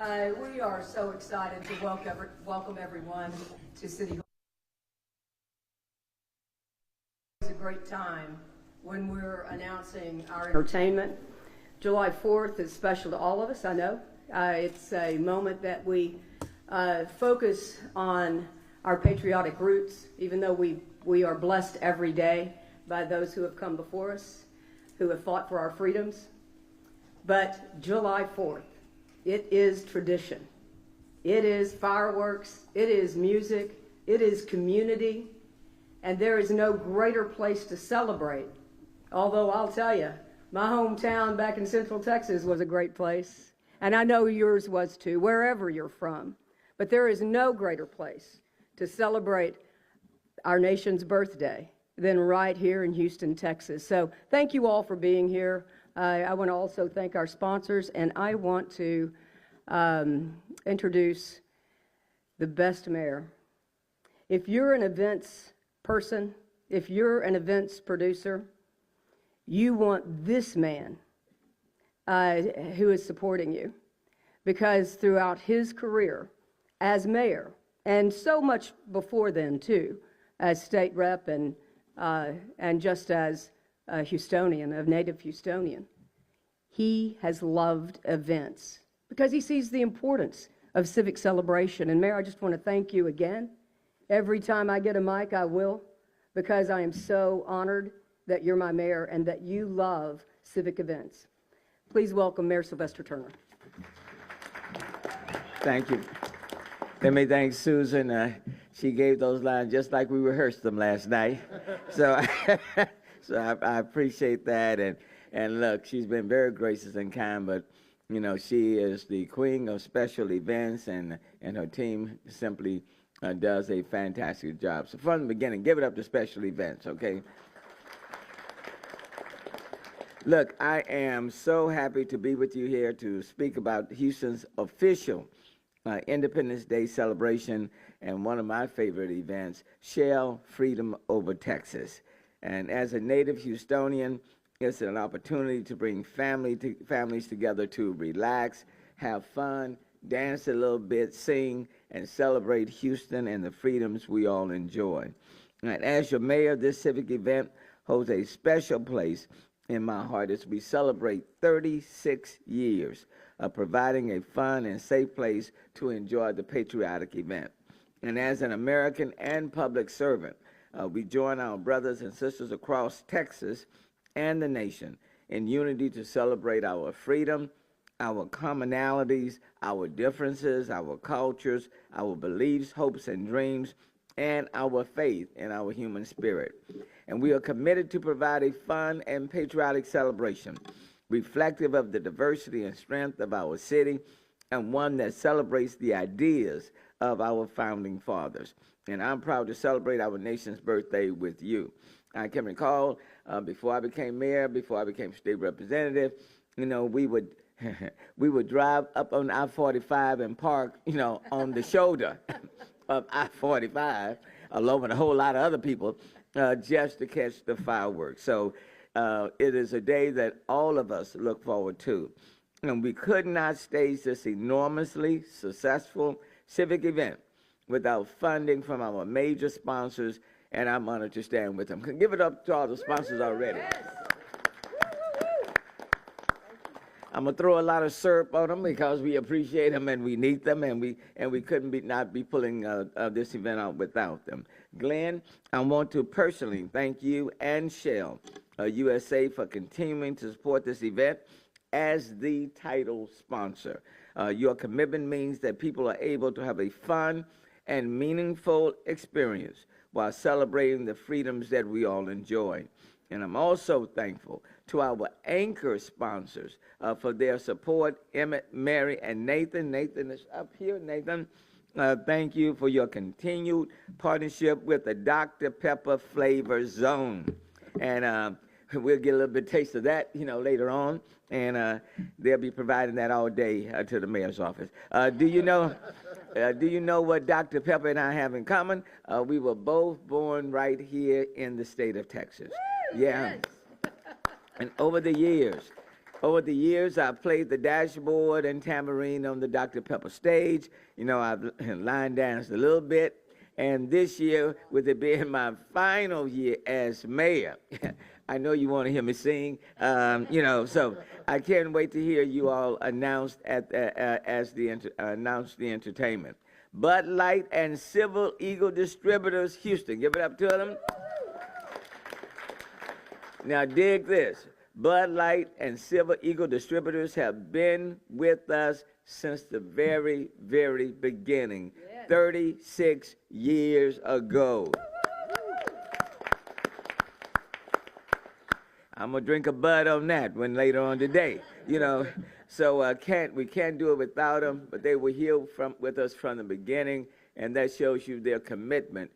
We are so excited to welcome everyone to City Hall. It's a great time when we're announcing our entertainment. July 4th is special to all of us, I know. It's a moment that we focus on our patriotic roots, even though we are blessed every day by those who have come before us, who have fought for our freedoms. But July 4th, it is tradition. It is fireworks, it is music, it is community, and there is no greater place to celebrate. Although I'll tell you, my hometown back in Central Texas was a great place, and I know yours was too, wherever you're from. But there is no greater place to celebrate our nation's birthday than right here in Houston, Texas. So thank you all for being here. I want to also thank our sponsors, and I want to introduce the best mayor. If you're an events person, if you're an events producer, you want this man who is supporting you, because throughout his career as mayor, and so much before then too, as state rep and just as a Houstonian, a native Houstonian, he has loved events because he sees the importance of civic celebration. And Mayor, I just want to thank you again. Every time I get a mic, I will, because I am so honored that you're my mayor and that you love civic events. Please welcome Mayor Sylvester Turner. Thank you. Let me thank Susan. She gave those lines just like we rehearsed them last night. So, I appreciate that. And look, she's been very gracious and kind, but you know, she is the queen of special events, and her team simply does a fantastic job. So from the beginning, give it up to special events, okay? Look, I am so happy to be with you here to speak about Houston's official Independence Day celebration and one of my favorite events, Shell Freedom Over Texas. And as a native Houstonian, it's an opportunity to bring families together to relax, have fun, dance a little bit, sing, and celebrate Houston and the freedoms we all enjoy. And as your mayor, this civic event holds a special place in my heart as we celebrate 36 years of providing a fun and safe place to enjoy the patriotic event. And as an American and public servant, we join our brothers and sisters across Texas and the nation in unity to celebrate our freedom, our commonalities, our differences, our cultures, our beliefs, hopes, and dreams, and our faith in our human spirit. And we are committed to provide a fun and patriotic celebration, reflective of the diversity and strength of our city, and one that celebrates the ideas of our founding fathers. And I'm proud to celebrate our nation's birthday with you. I can recall before I became mayor, before I became state representative, you know, we would drive up on I-45 and park, you know, on the shoulder of I-45, along with a whole lot of other people, just to catch the fireworks. So it is a day that all of us look forward to. And we could not stage this enormously successful civic event without funding from our major sponsors, and I'm honored to stand with them. Give it up to all the sponsors already. Yes. I'm gonna throw a lot of syrup on them because we appreciate them and we need them, and we couldn't not be pulling this event out without them. Glenn, I want to personally thank you and Shell USA for continuing to support this event as the title sponsor. Your commitment means that people are able to have a fun and meaningful experience while celebrating the freedoms that we all enjoy. And I'm also thankful to our anchor sponsors for their support, Emmett, Mary, and Nathan. Nathan is up here. Nathan, thank you for your continued partnership with the Dr. Pepper Flavor Zone. And we'll get a little bit of taste of that, you know, later on. And they'll be providing that all day to the mayor's office. Do you know what Dr. Pepper and I have in common? We were both born right here in the state of Texas. Yeah. Yes. And over the years, Over the years, I've played the dashboard and tambourine on the Dr. Pepper stage. You know, I've line danced a little bit. And this year, with it being my final year as mayor, I know you want to hear me sing, you know, so I can't wait to hear you all announced announce the entertainment. Bud Light and Silver Eagle Distributors, Houston. Give it up to them. Now dig this. Bud Light and Silver Eagle Distributors have been with us since the very, very beginning, 36 years ago. I'm gonna drink a Bud on that one later on today, you know. So we can't do it without them, but they were here with us from the beginning, and that shows you their commitment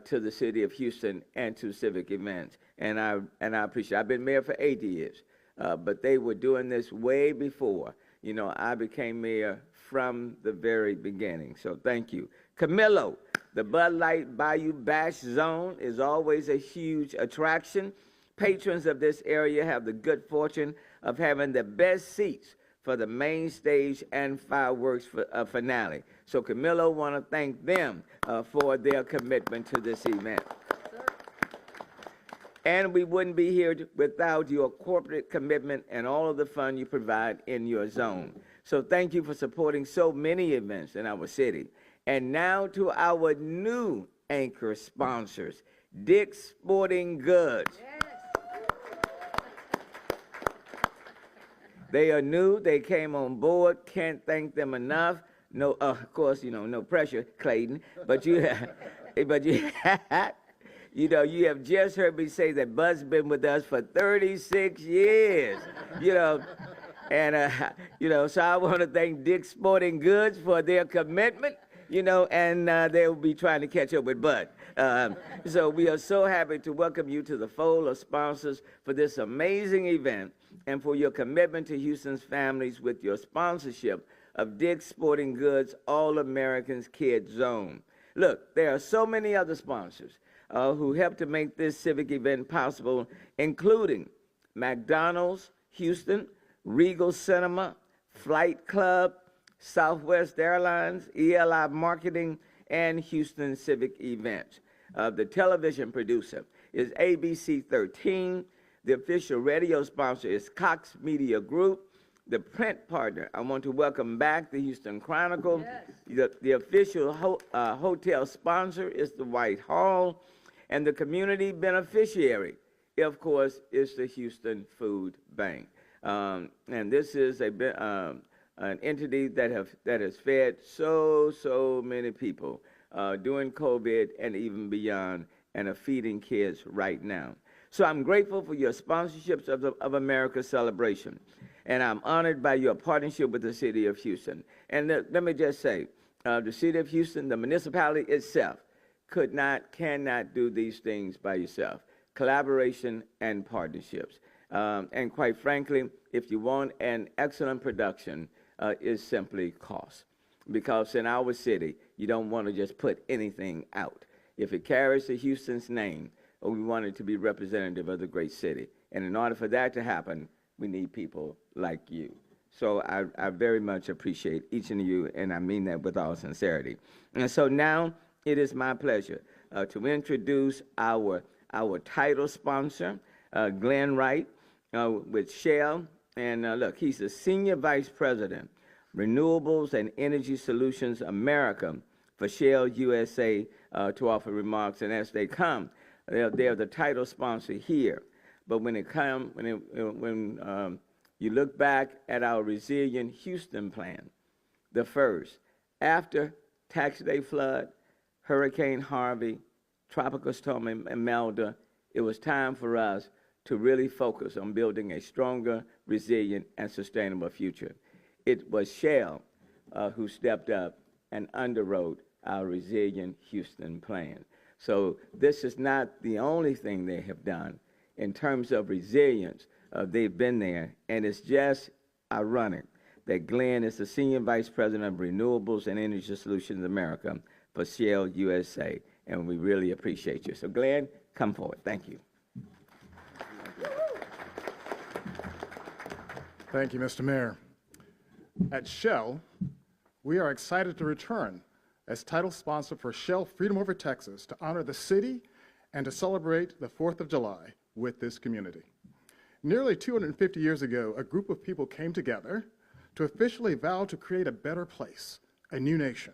to the city of Houston and to civic events. And I appreciate it. I've been mayor for 8 years, but they were doing this way before. You know, I became mayor from the very beginning. So thank you. Camilo, the Bud Light Bayou Bash Zone is always a huge attraction. Patrons of this area have the good fortune of having the best seats for the main stage and fireworks finale. So Camilo want to thank them for their commitment to this event. And we wouldn't be here without your corporate commitment and all of the fun you provide in your zone. So thank you for supporting so many events in our city. And now to our new anchor sponsors, Dick's Sporting Goods. They are new. They came on board. Can't thank them enough. No, of course, you know, no pressure, Clayton. But you know, you have just heard me say that Bud's been with us for 36 years. You know, and you know, so I want to thank Dick's Sporting Goods for their commitment. You know, and they will be trying to catch up with Bud. So we are so happy to welcome you to the fold of sponsors for this amazing event and for your commitment to Houston's families with your sponsorship of Dick's Sporting Goods All-Americans Kids Zone. Look, there are so many other sponsors who help to make this civic event possible, including McDonald's Houston, Regal Cinema, Flight Club, Southwest Airlines, ELI Marketing, and Houston Civic Events. The television producer is ABC 13. The official radio sponsor is Cox Media Group. The print partner, I want to welcome back the Houston Chronicle. Yes. The official hotel sponsor is the White Hall. And the community beneficiary, of course, is the Houston Food Bank. And this is an entity that has fed so many people during COVID and even beyond, and are feeding kids right now. So I'm grateful for your sponsorships of America's celebration, and I'm honored by your partnership with the city of Houston. And let me just say, the city of Houston, the municipality itself, cannot do these things by yourself. Collaboration and partnerships. And quite frankly, if you want an excellent production, is simply cost. Because in our city, you don't want to just put anything out. If it carries the Houston's name, we want it to be representative of the great city. And in order for that to happen, we need people like you. So I very much appreciate each of you, and I mean that with all sincerity. And so now it is my pleasure to introduce our title sponsor, Glenn Wright, with Shell. And look, he's the Senior Vice President, Renewables and Energy Solutions America for Shell USA to offer remarks. And as they come, they're the title sponsor here. But when you look back at our Resilient Houston plan, the first, after Tax Day flood, Hurricane Harvey, Tropical Storm Imelda, it was time for us to really focus on building a stronger, resilient, and sustainable future. It was Shell who stepped up and underwrote our Resilient Houston plan. So this is not the only thing they have done. In terms of resilience, they've been there, and it's just ironic that Glenn is the Senior Vice President of Renewables and Energy Solutions America for Shell USA, and we really appreciate you. So Glenn, come forward. Thank you. Thank you, Mr. Mayor. At Shell, we are excited to return as title sponsor for Shell Freedom Over Texas to honor the city and to celebrate the 4th of July with this community. Nearly 250 years ago, a group of people came together to officially vow to create a better place, a new nation,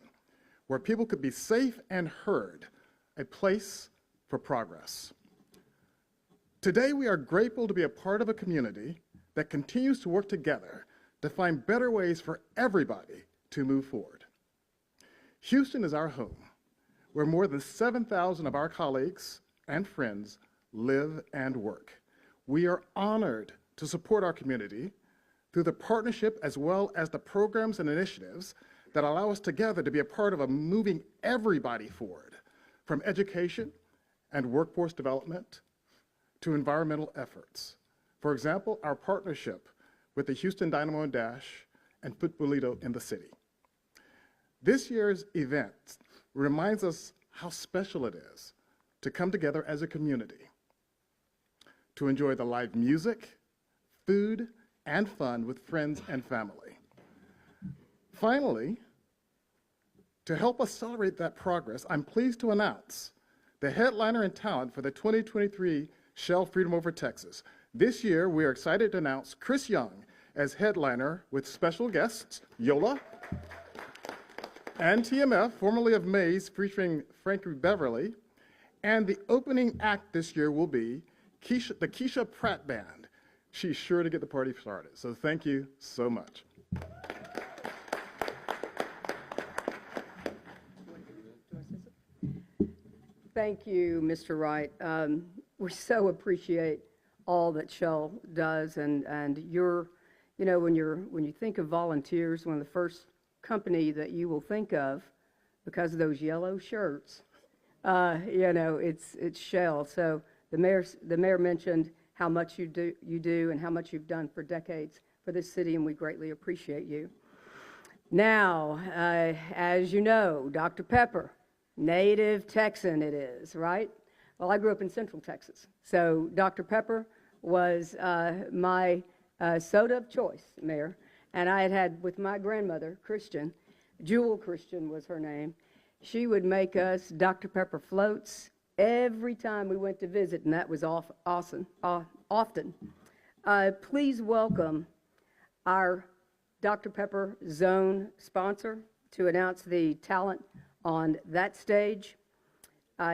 where people could be safe and heard, a place for progress. Today, we are grateful to be a part of a community that continues to work together to find better ways for everybody to move forward. Houston is our home, where more than 7,000 of our colleagues and friends live and work. We are honored to support our community through the partnership as well as the programs and initiatives that allow us together to be a part of moving everybody forward, from education and workforce development to environmental efforts. For example, our partnership with the Houston Dynamo and Dash and Futbolito in the city. This year's event reminds us how special it is to come together as a community, to enjoy the live music, food, and fun with friends and family. Finally, to help us celebrate that progress, I'm pleased to announce the headliner and talent for the 2023 Shell Freedom Over Texas. This year, we are excited to announce Chris Young as headliner with special guests, Yola, and TMF, formerly of Maze, featuring Frankie Beverly. And the opening act this year will be the Keisha Pratt Band. She's sure to get the party started. So thank you so much. Thank you, Mr. Wright. We so appreciate all that Shell does, and you're, you know, when you think of volunteers, one of the first company that you will think of, because of those yellow shirts, you know, it's Shell. So the mayor mentioned how much you do and how much you've done for decades for this city, and we greatly appreciate you. Now, as you know, Dr. Pepper, native Texan it is, right? Well, I grew up in Central Texas, so Dr. Pepper was my soda of choice, Mayor, and I had with my grandmother, Christian, Jewel Christian was her name. She would make us Dr. Pepper floats every time we went to visit, and that was often. Please welcome our Dr. Pepper Zone sponsor to announce the talent on that stage.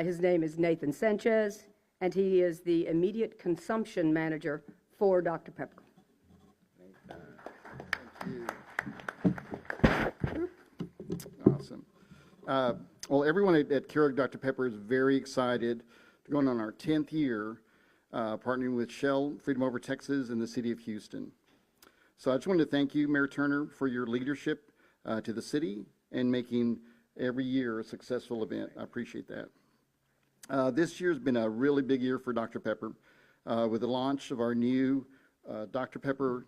His name is Nathan Sanchez, and he is the immediate consumption manager for Dr. Pepper. Thank you. Awesome. Well, everyone at KRIV Dr. Pepper is very excited to go on our 10th year partnering with Shell Freedom Over Texas and the city of Houston. So I just wanted to thank you, Mayor Turner, for your leadership to the city and making every year a successful event. I appreciate that. This year's been a really big year for Dr. Pepper with the launch of our new Dr. Pepper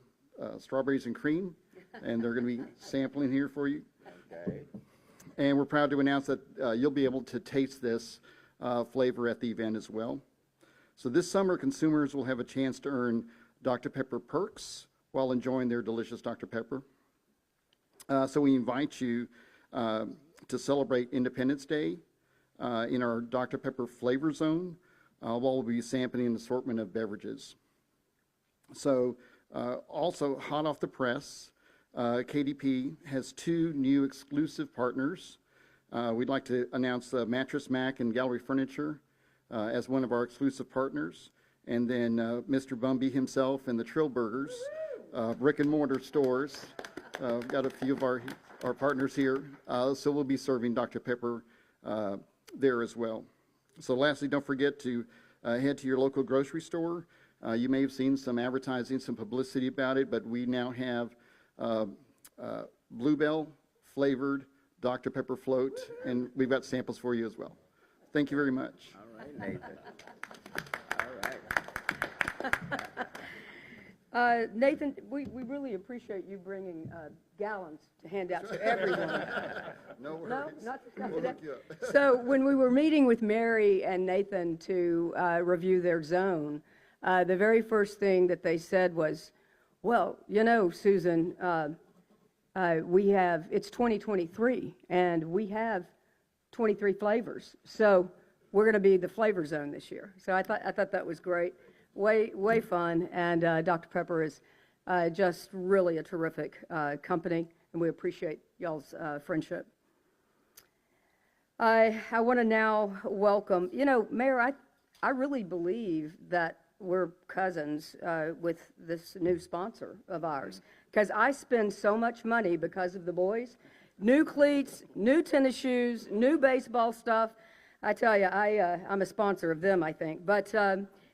strawberries and cream, and they're going to be sampling here for you. Okay. And we're proud to announce that you'll be able to taste this flavor at the event as well. So this summer, consumers will have a chance to earn Dr. Pepper perks while enjoying their delicious Dr. Pepper. So we invite you to celebrate Independence Day in our Dr. Pepper flavor zone, while we'll be sampling an assortment of beverages. So also hot off the press, KDP has 2 new exclusive partners. We'd like to announce Mattress Mac and Gallery Furniture as one of our exclusive partners, and then Mr. Bumby himself and the Trill Burgers, brick and mortar stores. We've got a few of our partners here, so we'll be serving Dr. Pepper there as well. So lastly, don't forget to head to your local grocery store. You may have seen some advertising, some publicity about it, but we now have Bluebell flavored Dr. Pepper float, and we've got samples for you as well. Thank you very much. All right, Nathan. All right. Nathan, we really appreciate you bringing gallons to hand out to everyone. No worries. No, not We'll today. hook you up. So when we were meeting with Mary and Nathan to review their zone, the very first thing that they said was, Well, Susan, it's 2023, and we have 23 flavors. So we're going to be the flavor zone this year. So I thought that was great, way fun, and Dr. Pepper is just really a terrific company, and we appreciate y'all's friendship. I want to now welcome, Mayor, I really believe that we're cousins with this new sponsor of ours, because I spend so much money because of the boys. New cleats, new tennis shoes, new baseball stuff. I tell you, I'm a sponsor of them, I think. But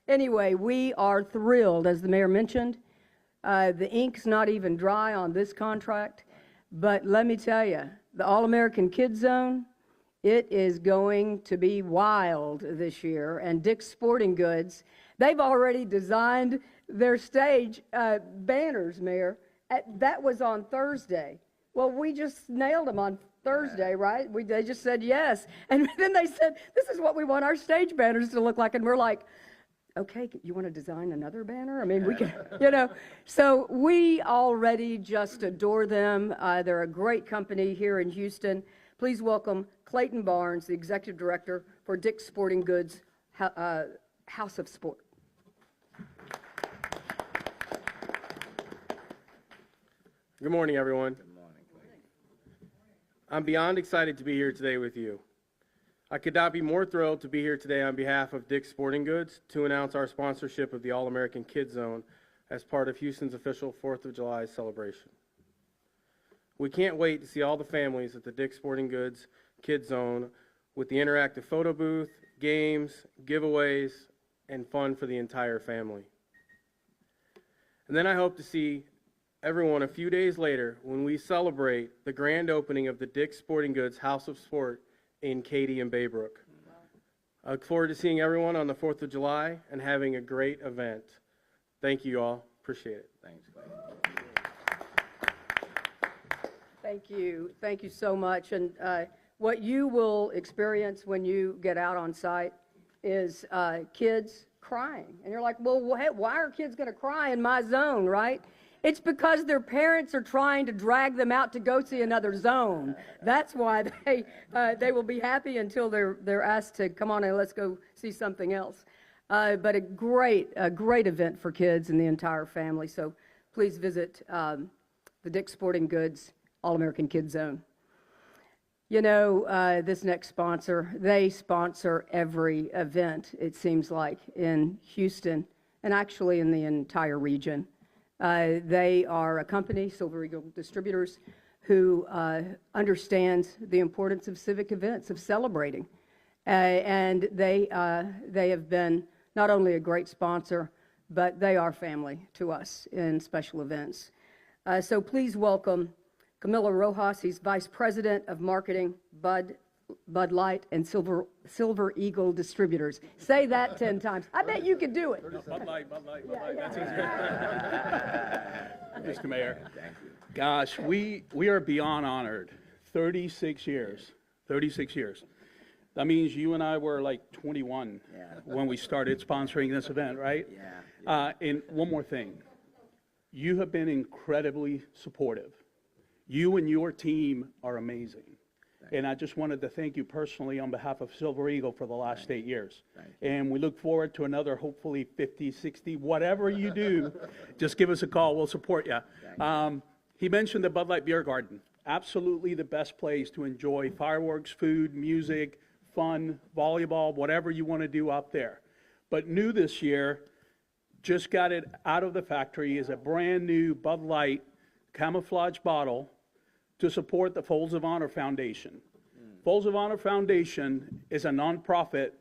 anyway, we are thrilled, as the mayor mentioned. The ink's not even dry on this contract. But let me tell you, the All-American Kids Zone, it is going to be wild this year. And Dick's Sporting Goods, they've already designed their stage banners, Mayor. That was on Thursday. Well, we just nailed them on Thursday, right? They just said yes. And then they said, this is what we want our stage banners to look like. And we're like, okay, you want to design another banner? I mean, we can, So we already just adore them. They're a great company here in Houston. Please welcome Clayton Barnes, the Executive Director for Dick's Sporting Goods House of Sport. Good morning, everyone. I'm beyond excited to be here today with you. I could not be more thrilled to be here today on behalf of Dick's Sporting Goods to announce our sponsorship of the All-American Kids Zone as part of Houston's official 4th of July celebration. We can't wait to see all the families at the Dick's Sporting Goods Kids Zone with the interactive photo booth, games, giveaways, and fun for the entire family. And then I hope to see everyone a few days later when we celebrate the grand opening of the Dick's Sporting Goods House of Sport in Katy and Baybrook. I look forward to seeing everyone on the 4th of July and having a great event. Thank you all. Appreciate it. Thanks, Clay. Thank you. Thank you so much. And what you will experience when you get out on site is kids crying. And you're like, well, why are kids going to cry in my zone, right? It's because their parents are trying to drag them out to go see another zone. That's why they will be happy until they're asked to come on and let's go see something else. But a great event for kids and the entire family. So please visit the Dick's Sporting Goods All-American Kids Zone. This next sponsor, they sponsor every event, it seems like, in Houston and actually in the entire region. They are a company, Silver Eagle Distributors, who understands the importance of civic events, of celebrating. And they have been not only a great sponsor, but they are family to us in special events. So please welcome Camilo Rojas. He's Vice President of Marketing, Bud Light and Silver Eagle Distributors. Say that 10 times. I bet you could do it. Bud Light. That's Mr. Mayor. Gosh, we are beyond honored. 36 years. That means you and I were like 21 when we started sponsoring this event, right? Yeah. And one more thing. You have been incredibly supportive. You and your team are amazing. And I just wanted to thank you personally on behalf of Silver Eagle for the last 8 years. And we look forward to another, hopefully 50, 60, whatever you do, just give us a call. We'll support you. He mentioned the Bud Light Beer Garden. Absolutely the best place to enjoy fireworks, food, music, fun, volleyball, whatever you want to do out there. But new this year, just got it out of the factory, is a brand new Bud Light camouflage bottle to support the Folds of Honor Foundation. Folds of Honor Foundation is a nonprofit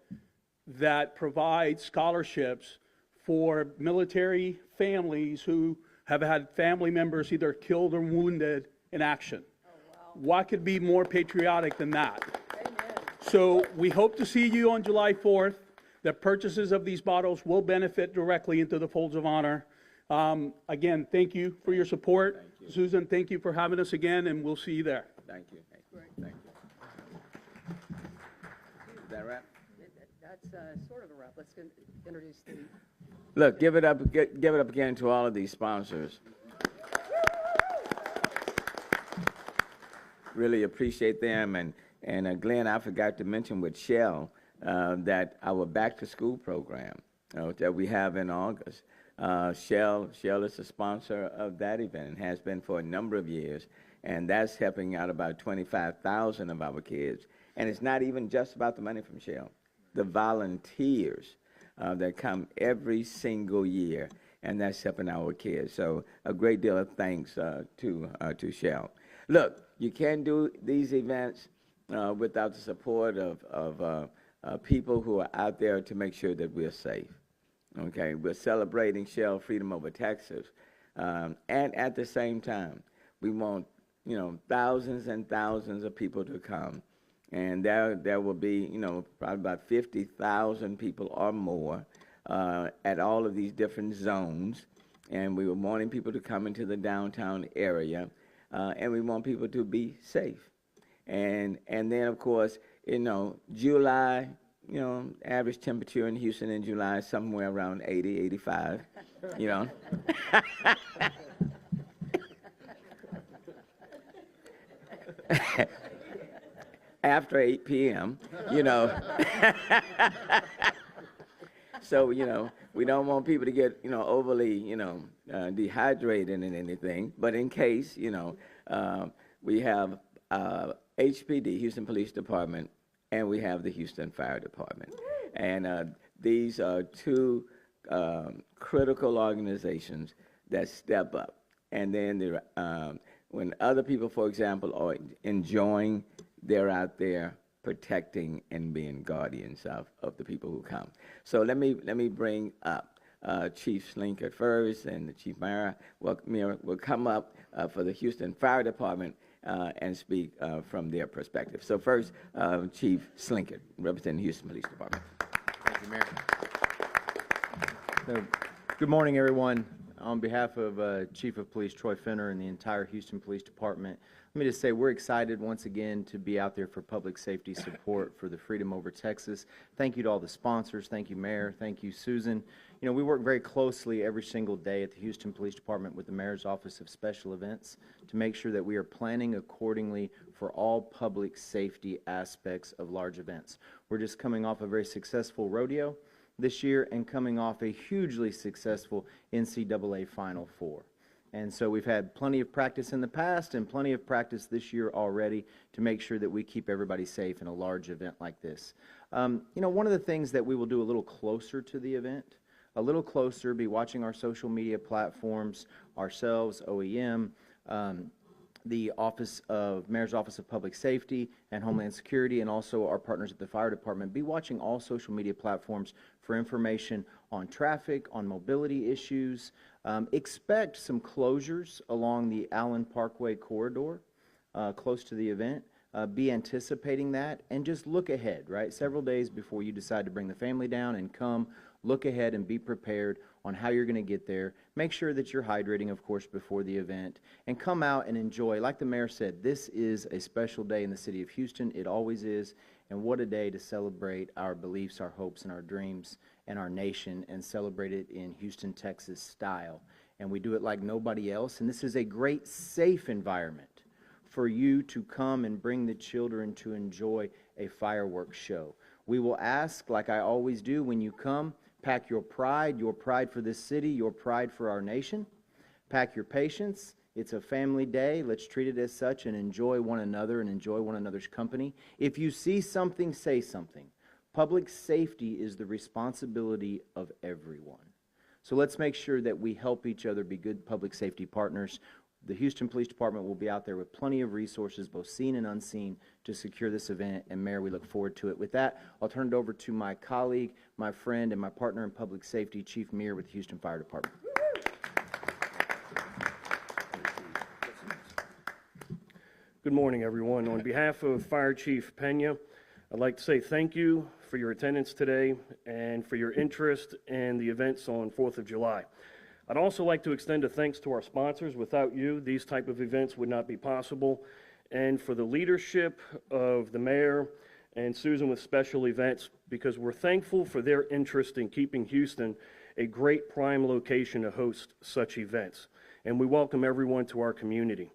that provides scholarships for military families who have had family members either killed or wounded in action. Oh, wow. What could be more patriotic than that? Amen. So we hope to see you on July 4th. The purchases of these bottles will benefit directly into the Folds of Honor. Again, thank you for your support. Thank you. Susan, thank you for having us again, and we'll see you there. Thank you. Thank you. Is that right? That's sort of a wrap. Let's introduce the. Look, give it up again to all of these sponsors. Really appreciate them. And Glenn, I forgot to mention with Shell that our back to school program that we have in August. Shell is a sponsor of that event and has been for a number of years, and that's helping out about 25,000 of our kids. And it's not even just about the money from Shell. The volunteers that come every single year, and that's helping our kids. So a great deal of thanks to Shell. Look, you can't do these events without the support of people who are out there to make sure that we're safe. Okay, we're celebrating Shell Freedom Over Texas, and at the same time, we want thousands and thousands of people to come, and there will be probably about 50,000 people or more at all of these different zones, and we were wanting people to come into the downtown area, and we want people to be safe, and then of course July. Average temperature in Houston in July is somewhere around 80, 85, After 8 p.m., So, we don't want people to get, overly, dehydrated and anything. But in case, we have HPD, Houston Police Department, and we have the Houston Fire Department. And these are two critical organizations that step up. And then when other people, for example, are enjoying, they're out there protecting and being guardians of the people who come. So let me bring up Chief Slinkert first, and the Chief Mayor will come up for the Houston Fire Department and speak from their perspective. So first, Chief Slinkert, representing Houston Police Department. Thank you, Mayor. So, good morning, everyone. On behalf of Chief of Police Troy Fenner and the entire Houston Police Department, let me just say we're excited once again to be out there for public safety support for the Freedom Over Texas. Thank you to all the sponsors. Thank you, Mayor. Thank you, Susan. We work very closely every single day at the Houston Police Department with the Mayor's Office of Special Events to make sure that we are planning accordingly for all public safety aspects of large events. We're just coming off a very successful rodeo this year and coming off a hugely successful NCAA Final Four. And so we've had plenty of practice in the past and plenty of practice this year already to make sure that we keep everybody safe in a large event like this. One of the things that we will do a little closer to the event, be watching our social media platforms, ourselves, OEM, the Mayor's Office of Public Safety and Homeland Security, and also our partners at the Fire Department. Be watching all social media platforms for information on traffic, on mobility issues. Expect some closures along the Allen Parkway corridor close to the event. Be anticipating that, and just look ahead, right? Several days before you decide to bring the family down and come, look ahead and be prepared on how you're going to get there. Make sure that you're hydrating, of course, before the event, and come out and enjoy. Like the mayor said, this is a special day in the city of Houston. It always is, and what a day to celebrate our beliefs, our hopes, and our dreams, and our nation, and celebrate it in Houston, Texas style. And we do it like nobody else, and this is a great, safe environment for you to come and bring the children to enjoy a fireworks show. We will ask, like I always do when you come, pack your pride for this city, your pride for our nation. Pack your patience. It's a family day. Let's treat it as such and enjoy one another and enjoy one another's company. If you see something, say something. Public safety is the responsibility of everyone. So let's make sure that we help each other be good public safety partners. The Houston Police Department will be out there with plenty of resources, both seen and unseen, to secure this event. And Mayor, we look forward to it. With that, I'll turn it over to my colleague, my friend, and my partner in public safety, Chief Meir with the Houston Fire Department. Good morning, everyone. On behalf of Fire Chief Pena, I'd like to say thank you for your attendance today and for your interest in the events on 4th of July. I'd also like to extend a thanks to our sponsors. Without you, these type of events would not be possible. And for the leadership of the mayor and Susan with special events, because we're thankful for their interest in keeping Houston a great prime location to host such events. And we welcome everyone to our community.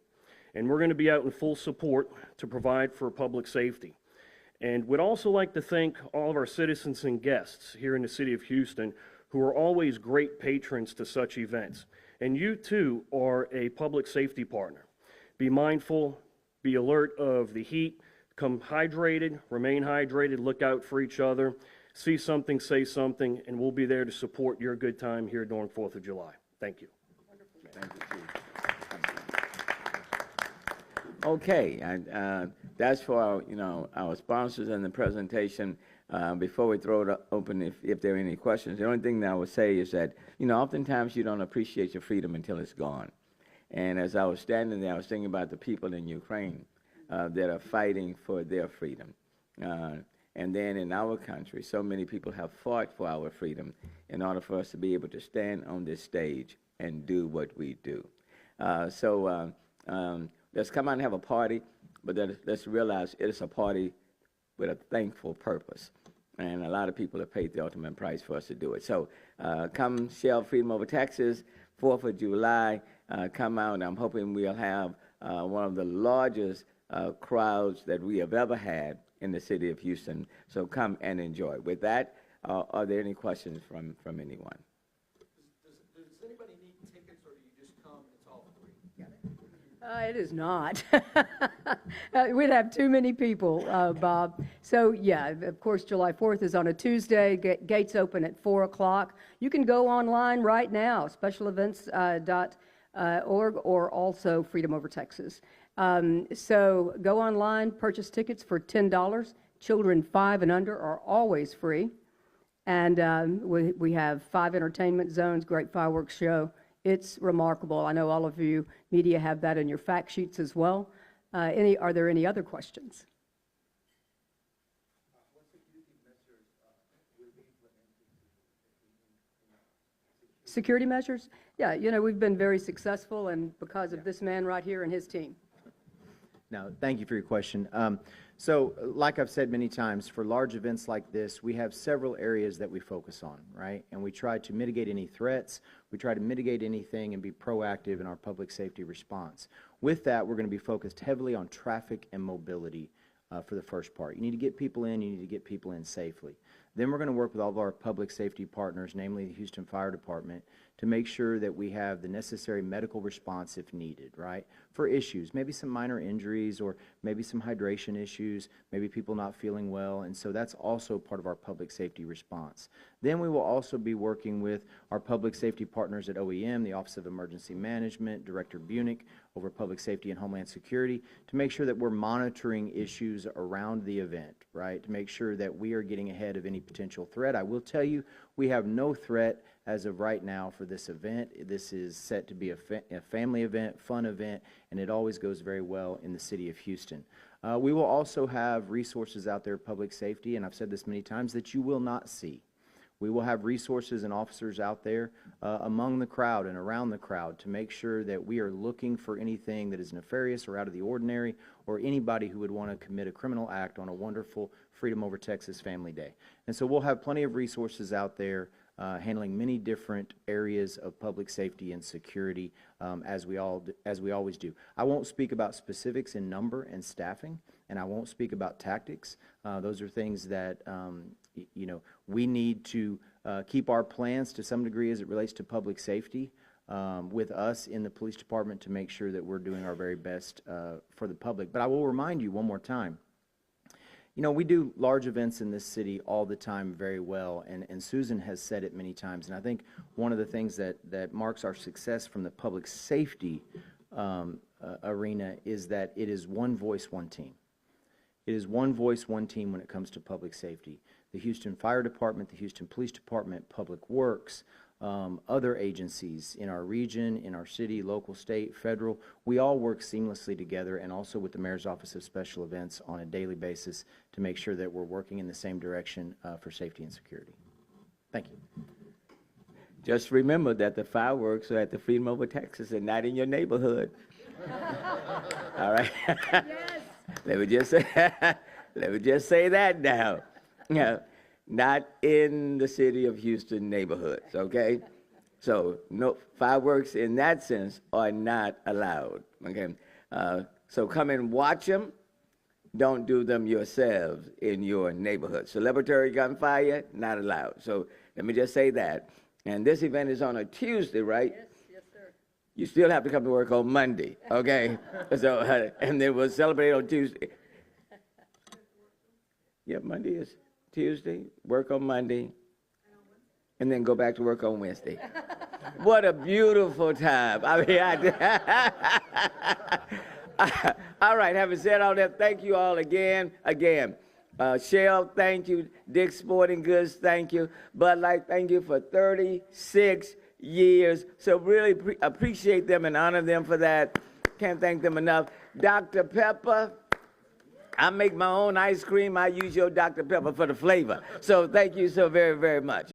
And we're going to be out in full support to provide for public safety. And we'd also like to thank all of our citizens and guests here in the city of Houston who are always great patrons to such events. And you too are a public safety partner. Be mindful, be alert of the heat, come hydrated, remain hydrated, look out for each other, see something, say something, and we'll be there to support your good time here during 4th of July. Thank you. Thank you, Chief. Okay, that's for our sponsors and the presentation. Before we throw it open, if there are any questions, the only thing that I would say is that oftentimes you don't appreciate your freedom until it's gone. And as I was standing there, I was thinking about the people in Ukraine that are fighting for their freedom. And then in our country, so many people have fought for our freedom in order for us to be able to stand on this stage and do what we do. Let's come out and have a party, but then let's realize it is a party with a thankful purpose. And a lot of people have paid the ultimate price for us to do it. So come Shell Freedom Over Texas, 4th of July, come out. And I'm hoping we'll have one of the largest crowds that we have ever had in the city of Houston. So come and enjoy. With that, are there any questions from anyone? Does anybody need tickets, or do you just come and it's all free? It is not. We'd have too many people, Bob. So, yeah, of course, July 4th is on a Tuesday. Gates open at 4 o'clock. You can go online right now, specialevents.org, or also Freedom Over Texas. So go online, purchase tickets for $10. Children 5 and under are always free. And we have 5 entertainment zones, great fireworks show. It's remarkable. I know all of you media have that in your fact sheets as well. Are there any other questions? Security measures? Yeah, we've been very successful, and because of this man right here and his team. No, thank you for your question. So, like I've said many times, for large events like this, we have several areas that we focus on, right? And we try to mitigate any threats, we try to mitigate anything and be proactive in our public safety response. With that, we're going to be focused heavily on traffic and mobility for the first part. You need to get people in, you need to get people in safely. Then we're going to work with all of our public safety partners, namely the Houston Fire Department, to make sure that we have the necessary medical response if needed, right? For issues, maybe some minor injuries or maybe some hydration issues, maybe people not feeling well, and so that's also part of our public safety response. Then we will also be working with our public safety partners at OEM, the Office of Emergency Management, Director Bunick over Public Safety and Homeland Security, to make sure that we're monitoring issues around the event, right? To make sure that we are getting ahead of any potential threat. I will tell you, we have no threat as of right now for this event. This is set to be a family event, fun event, and it always goes very well in the city of Houston. We will also have resources out there, public safety, and I've said this many times, that you will not see. We will have resources and officers out there among the crowd and around the crowd to make sure that we are looking for anything that is nefarious or out of the ordinary, or anybody who would want to commit a criminal act on a wonderful Freedom Over Texas Family Day. And so we'll have plenty of resources out there handling many different areas of public safety and security as we always do. I won't speak about specifics in number and staffing, and I won't speak about tactics. Those are things that we need to keep our plans to some degree as it relates to public safety with us in the police department to make sure that we're doing our very best for the public. But I will remind you one more time, we do large events in this city all the time very well, and Susan has said it many times, and I think one of the things that marks our success from the public safety arena is that it is one voice, one team. It is one voice, one team when it comes to public safety. The Houston Fire Department, the Houston Police Department, Public Works, other agencies in our region, in our city, local, state, federal, we all work seamlessly together, and also with the Mayor's Office of Special Events on a daily basis to make sure that we're working in the same direction for safety and security. Thank you. Just remember that the fireworks are at the Freedom Over Texas and not in your neighborhood. All right. Yes. Let me just say, let me just say that now. Yeah, not in the city of Houston neighborhoods, okay? So no fireworks in that sense are not allowed, okay? So come and watch them. Don't do them yourselves in your neighborhood. Celebratory gunfire, not allowed. So let me just say that. And this event is on a Tuesday, right? Yes, sir. You still have to come to work on Monday, okay? So, and then we'll celebrate on Tuesday. Yeah, Monday is Tuesday, work on Monday, and then go back to work on Wednesday. What a beautiful time. I mean, all right, having said all that, thank you all again. Shell, thank you. Dick's Sporting Goods, thank you. Bud Light, thank you for 36 years. So really appreciate them and honor them for that. Can't thank them enough. Dr. Pepper, I make my own ice cream. I use your Dr. Pepper for the flavor. So thank you so very, very much.